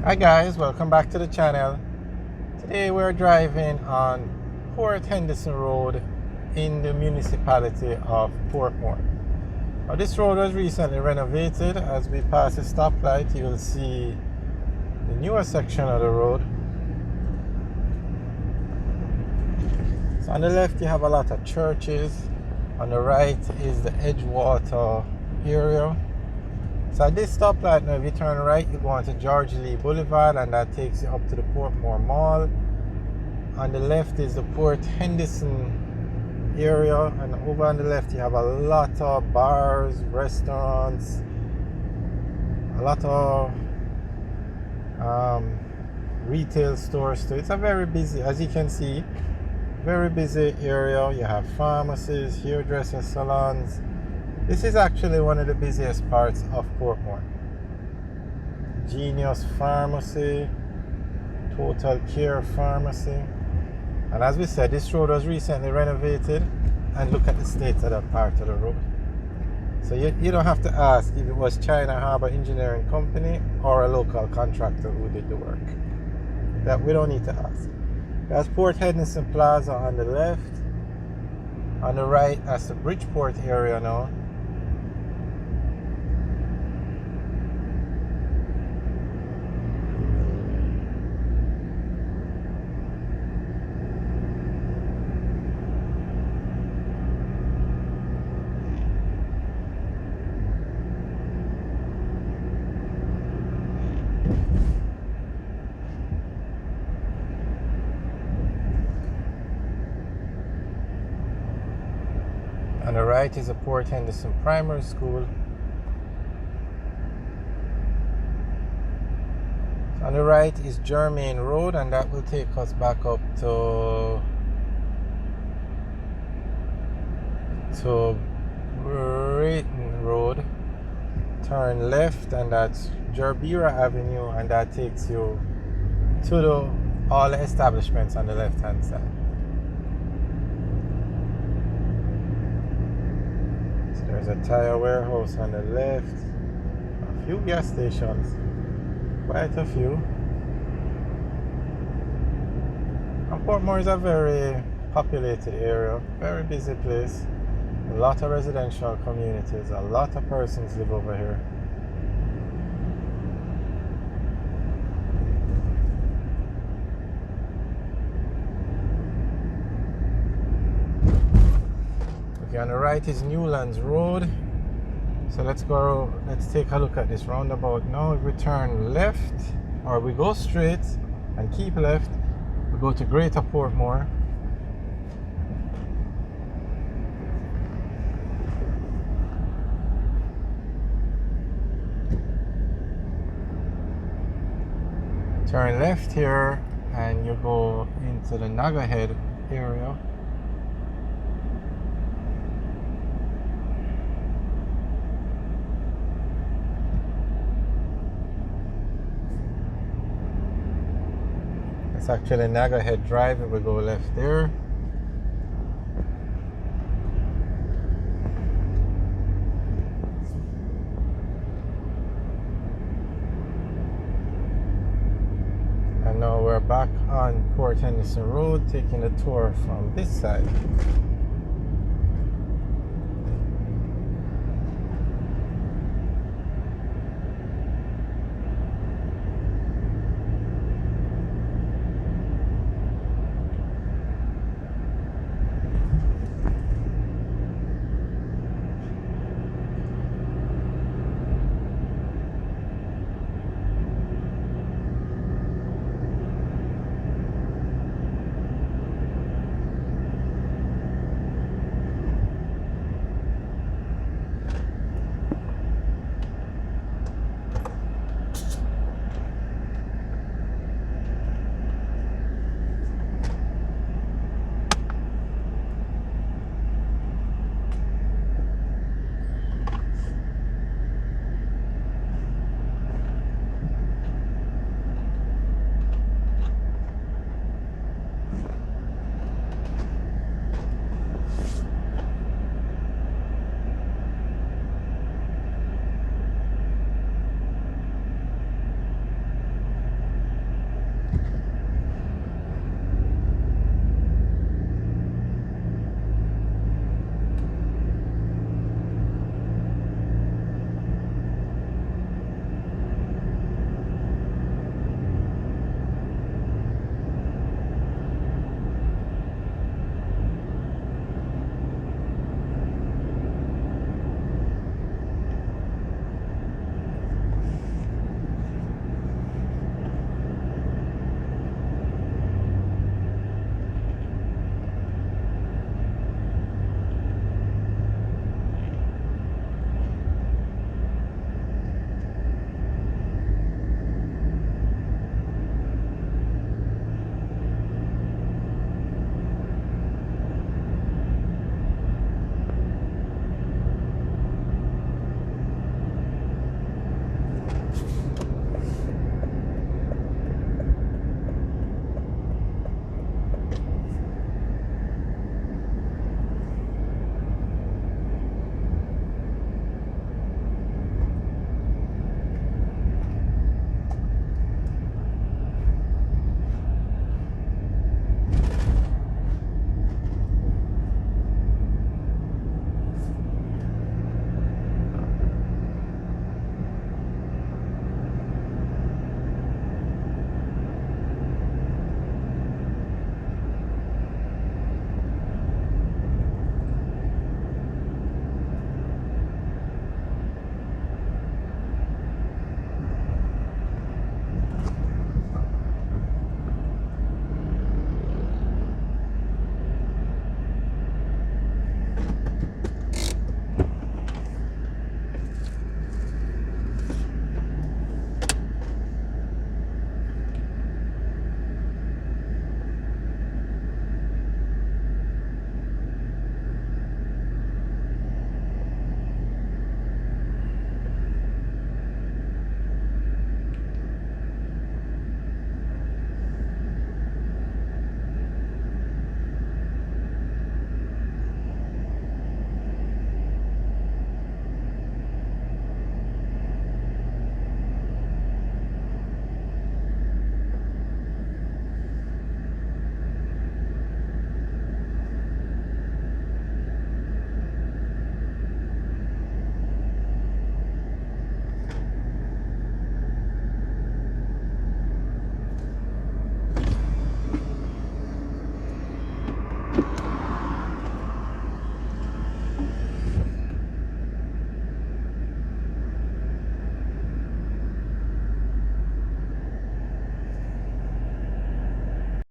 Hi guys, welcome back to the channel. Today we're driving on Port Henderson Road in the municipality of Portmore. Now this road was recently renovated. As we pass the stoplight, you will see the newer section of the road. So on the left you have a lot of churches. On the right is the Edgewater area. So at this stoplight now, if you turn right, you go on to George Lee Boulevard, and that takes you up to the Portmore Mall. On the left is the Port Henderson area, and over on the left you have a lot of bars, restaurants, a lot of retail stores too. It's a very busy, as you can see, very busy area. You have pharmacies, hairdresser salons. This is actually one of the busiest parts of Portmore. Genius Pharmacy, Total Care Pharmacy. And as we said, this road was recently renovated, and look at the state of that part of the road. So you don't have to ask if it was China Harbour Engineering Company or a local contractor who did the work. That we don't need to ask. That's Port Henderson Plaza on the left. On the right, that's the Bridgeport area now. On the right is the Port Henderson Primary School. On the right is Germain Road, and that will take us back up to Brayton Road. Turn left, and that's Gerbera Avenue, and that takes you to all the establishments on the left hand side. There's a tire warehouse on the left, a few gas stations, quite a few. And Portmore is a very populated area, very busy place, a lot of residential communities, a lot of persons live over here. On the right is Newlands Road. So let's take a look at this roundabout now. If we turn left, or we go straight and keep left, we go to Greater Portmore. Turn left here and you go into the Nagahead area. It's actually Nagahead Drive if we go left there. And now we're back on Port Henderson Road, taking a tour from this side.